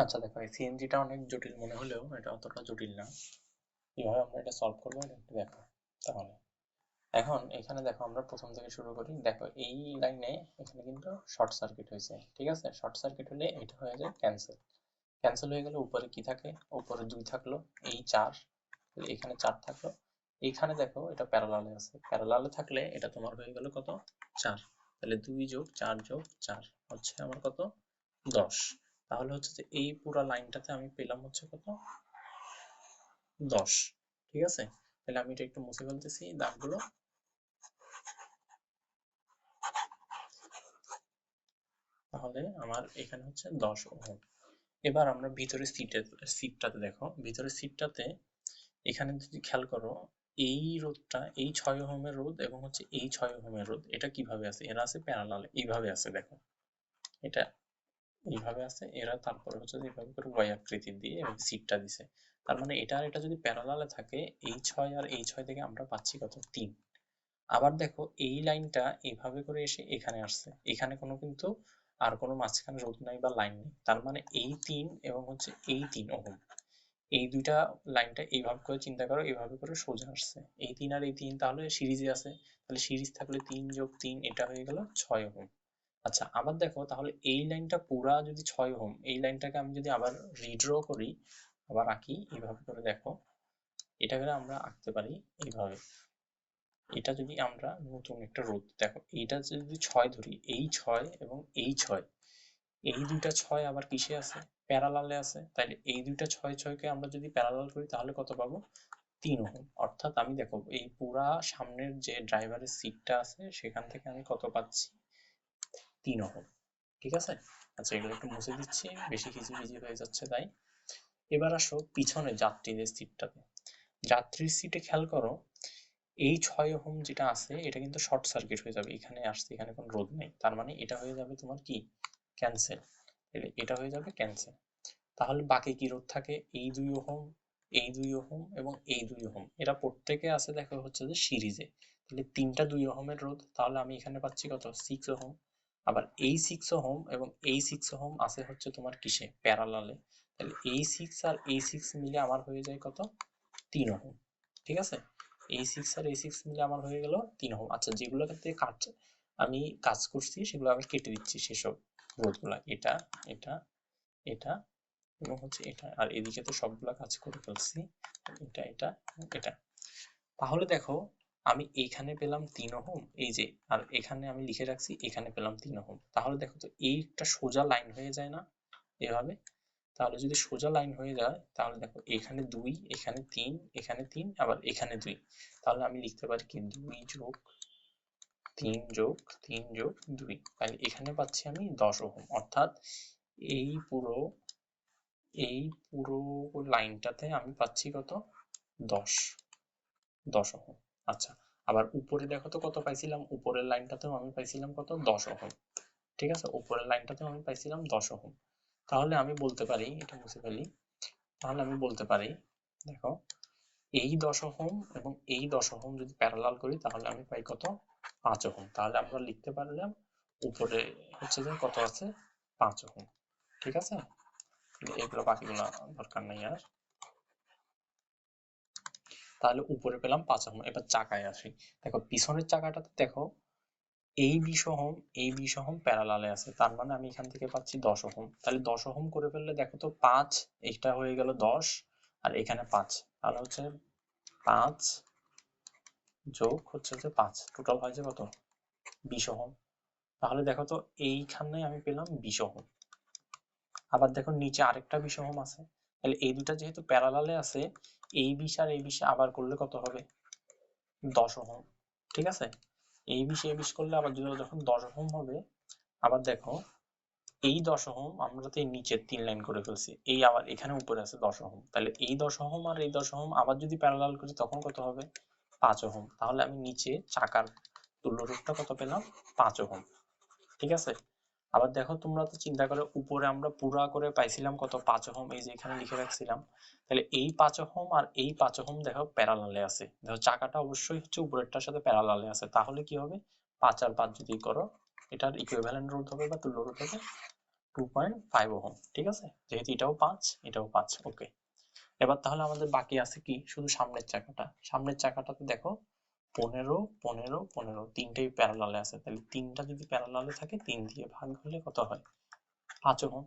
আচ্ছা দেখো, এই সিএনজিটা অনেক জটিল মনে হলেও এটা অতটা জটিল না। কিভাবে আমরা এটা সলভ করবো এটা একটু দেখো। তাহলে এখন এখানে দেখো, আমরা প্রথম থেকে শুরু করি। দেখো এই লাইনে এখানে কিন্তু শর্ট সার্কিট হয়েছে, ঠিক আছে? শর্ট সার্কিট হলে এটা হয়ে যায় ক্যান্সেল। ক্যান্সেল হয়ে গেলে উপরে কি থাকে? উপরে 2 থাকলো, এই 4, এখানে 4 থাকলো। এইখানে দেখো এটা প্যারালালে আছে, প্যারালালে থাকলে এটা তোমার হয়ে গেল কত? 4। তাহলে 2 যোগ 4 যোগ 4 হচ্ছে আমার কত? 10। তাহলে হচ্ছে যে এই পুরো লাইনটাতে আমি পেলাম হচ্ছে কত? 10। ঠিক আছে? তাহলে আমি এটা একটু মুছে ফেলতেছি দাগগুলো। তাহলে আমার এখানে হচ্ছে 10 ওহম। এবার আমরা ভিতরে সিটটাতে দেখো, ভিতরে সিটটাতে এখানে যদি খেয়াল করো, এই রোধটা, এই 6 ওহমের রোধ এবং হচ্ছে এই 6 ওহমের রোধ, এটা কিভাবে আছে? এরা আছে প্যারালালে, এইভাবে আছে দেখো। এটা এইভাবে আছে, এরা তারপরে হচ্ছে যে এইভাবে করে ওয়াই আকৃতি দিয়ে এবং সিটটা দিছে। তার মানে এটা আর এটা যদি প্যারালালে থাকে, এই 6 আর এই 6 থেকে আমরা পাচ্ছি কত? 3। আবার দেখো এই লাইনটা এইভাবে করে এসে এখানে আসছে, এখানে কোনো কিন্তু আর কোনো মাঝখানে রোধ নাই বা লাইন নেই। তার মানে এই 3 এবং হচ্ছে এই 3 ওহম, এই দুইটা লাইনটা এইভাবে করে চিন্তা করো, এইভাবে করে সোজা আসছে। এই 3 আর এই 3 তাহলে সিরিজে আছে, তাহলে সিরিজ থাকলে 3 যোগ 3 এটা হয়ে গেল 6 ওহম। আচ্ছা আবার দেখো, তাহলে এই লাইনটা পুরা যদি 6 ওহম, এই লাইনটাকে আমি যদি আবার রিড্র করি, আবার আঁকি এইভাবে করে, দেখো এটাকে আমরা আঁকতে পারি এইভাবে। এটা যদি আমরা নতুন একটা রোধ, দেখো এইটা যদি 6 ধরি, এই 6 এবং এই 6, এই দুইটা 6 আবার কিসে আছে? প্যারালালে আছে। তাহলে এই দুইটা 6 6 কে আমরা যদি প্যারালাল করি তাহলে কত পাবো? 3 ওহম। অর্থাৎ আমি দেখো এই পুরা সামনের যে ড্রাইভারের সিটটা আছে সেখান থেকে আমি কত পাচ্ছি? 3 ওহম। ঠিক আছে? আচ্ছা এগুলো একটু মুছে দিচ্ছি, বেশি খিজিবিজি হয়ে যাচ্ছে তাই। এবার আসো পিছনে যাত্রীদের সিটটাতে। যাত্রীর সিটে খেয়াল করো, এই 6 ওহম যেটা আছে এটা কিন্তু শর্ট সার্কিট হয়ে যাবে, এখানে আসছে, এখানে কোনো রোধ নেই। তার মানে এটা হয়ে যাবে তোমার কি? ক্যান্সেল। এটা হয়ে যাবে ক্যান্সেল। তাহলে বাকি কি রোধ থাকে? এই 2 ওহম, এই 2 ওহম এবং এই 2 ওহম, এরা প্রত্যেকে আছে দেখো হচ্ছে যে সিরিজে। তাহলে তিনটা 2 ওহমের রোধ, তাহলে আমি এখানে পাচ্ছি কত? 6 ওহম। আবার এই 6 ওহম এবং এই 6 ওহম আছে হচ্ছে তোমার কিসে? প্যারালালে। তাহলে এই 6 আর এই 6 মিলে আমার হয়ে যায় কত? 3 ওহম। ঠিক আছে? এই 6 আর এই 6 মিলে আমার হয়ে গেল 3 ওহম। আচ্ছা যেগুলোতে আমি কাজ করছি সেগুলো আমি কেটে দিচ্ছি, সেসব রোধগুলা। এটা, এটা, এটা এবং হচ্ছে এটা, আর এদিকে তো সবগুলা কাজ করে ফেলছি। এটা, এটা, এটা। তাহলে দেখো আমি এখানে পেলাম 3 ওহম, এই যে, আর এখানে আমি লিখে রাখছি এখানে পেলাম 3 ওহম। তাহলে দেখো তো এই একটা সোজা লাইন হয়ে যায় না এভাবে? তাহলে যদি সোজা লাইন হয়ে যায় তাহলে দেখো এখানে 2, এখানে 3, এখানে 3, আবার এখানে 2। তাহলে আমি লিখতে পারি কি? 2 যোগ 3 যোগ 3 যোগ 2। তাহলে এখানে পাচ্ছি আমি 10 ওহম। অর্থাৎ এই পুরো এই পুরো লাইনটাতে আমি পাচ্ছি কত? 10, 10 ওহম। আচ্ছা আবার উপরে দেখো তো কত পাইছিলাম? উপরের লাইনটাতেও আমি পাইছিলাম কত? 10 ওহম। ঠিক আছে? উপরের লাইনটাতেও আমি পাইছিলাম 10 ওহম। তাহলে আমি বলতে পারি, এটা মুছে ফেলি। তাহলে আমি বলতে পারি, দেখো এই 10 ওহম এবং এই 10 ওহম যদি প্যারালাল করি তাহলে আমি পাই কত? 5 ওহম। তাহলে আমরা লিখতে পারলাম উপরে হচ্ছে যে কত আছে? 5 ওহম। ঠিক আছে? এগুলো বাকিগুলো দরকার নেই আর। তাহলে উপরে পেলাম 5 ওহম। এবার চাকায় আসি। দেখো পিছনের চাকাটাতে দেখো এই 20 ওহম, এই 20 ওহম প্যারালালে আছে। তার মানে আমি এখান থেকে পাচ্ছি 10 ওহম। তাহলে 10 ওহম করে ফেললে দেখো তো 5, এটা হয়ে গেল 10, আর এখানে 5। তাহলে হচ্ছে 5 যোগ হচ্ছে যে 5, টোটাল হয়েছে কত? 20 ওহম। তাহলে দেখো তো এইখানে আমি পেলাম 20 ওহম। আবার দেখো নিচে আরেকটা 20 ওহম আছে। তাহলে এই দুটা যেহেতু প্যারালালে আছে, এই 20 আর এই 20 আবার করলে কত হবে? 10 ওহম। ঠিক আছে? এই 20 এই 20 করলে আবার যখন 10 ওহম হবে, আবার দেখো এই 10 ওহম আমরা তো এই নিচের 3 লাইন করে ফেলছি, এই আবার এখানে উপরে আছে 10 ওহম। তাহলে এই 10 ওহম আর এই 10 ওহম আবার যদি প্যারালাল করি তখন কত হবে? 5 ওহম। তাহলে আমি নিচে চাকার তুল্যরোধটা কত পেলাম? 5 ওহম। ঠিক আছে? আবার দেখো তোমরা তো চিন্তা করো, উপরে আমরা পুরা করে পাইছিলাম কত? 5 ওহম, এই যে এখানে লিখে রাখছিলাম। তাহলে এই 5 ওহম আর এই 5 ওহম দেখো প্যারালালে আছে। দেখো চাকাটা অবশ্যই হচ্ছে উপরেরটার সাথে প্যারালালে আছে। তাহলে কি হবে? 5 আর 5 যদি করো, এটার ইকুইভ্যালেন্ট রোধ হবে বা তুল্য রোধ হবে 2.5 ওহম, ঠিক আছে, যেহেতু এটাও 5 এটাও 5। ওকে, এবার তাহলে আমাদের বাকি আছে কি, শুধু সামনের চাকাটা। সামনের চাকাটাতে দেখো 15 15 15 তিনটেই প্যারালালে আছে, তাহলে তিনটা যদি প্যারালালে থাকে 3 দিয়ে ভাগ হলে কত হয়, 5 ওহম।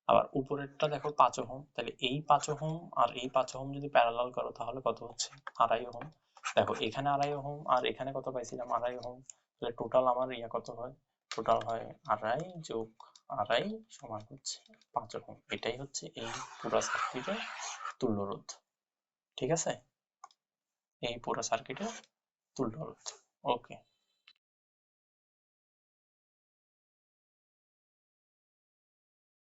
আবার উপরেরটা দেখো 5 ওহম, তাহলে এই 5 ওহম আর এই 5 ওহম যদি প্যারালাল করো তাহলে কত হচ্ছে, 2.5 ওহম। দেখো এখানে 2.5 ওহম আর এখানে কত পাইছিলাম, 2.5 ওহম, তাহলে টোটাল আমার কত হয়, টোটাল হয় 2.5 যোগ 2.5 সমান হচ্ছে 5 ওহম। এটাই হচ্ছে এই পুরো সার্কিটের তুল্য রোধ, ঠিক আছে, এই পুরো সার্কিটের তুল্য রোধ। ওকে।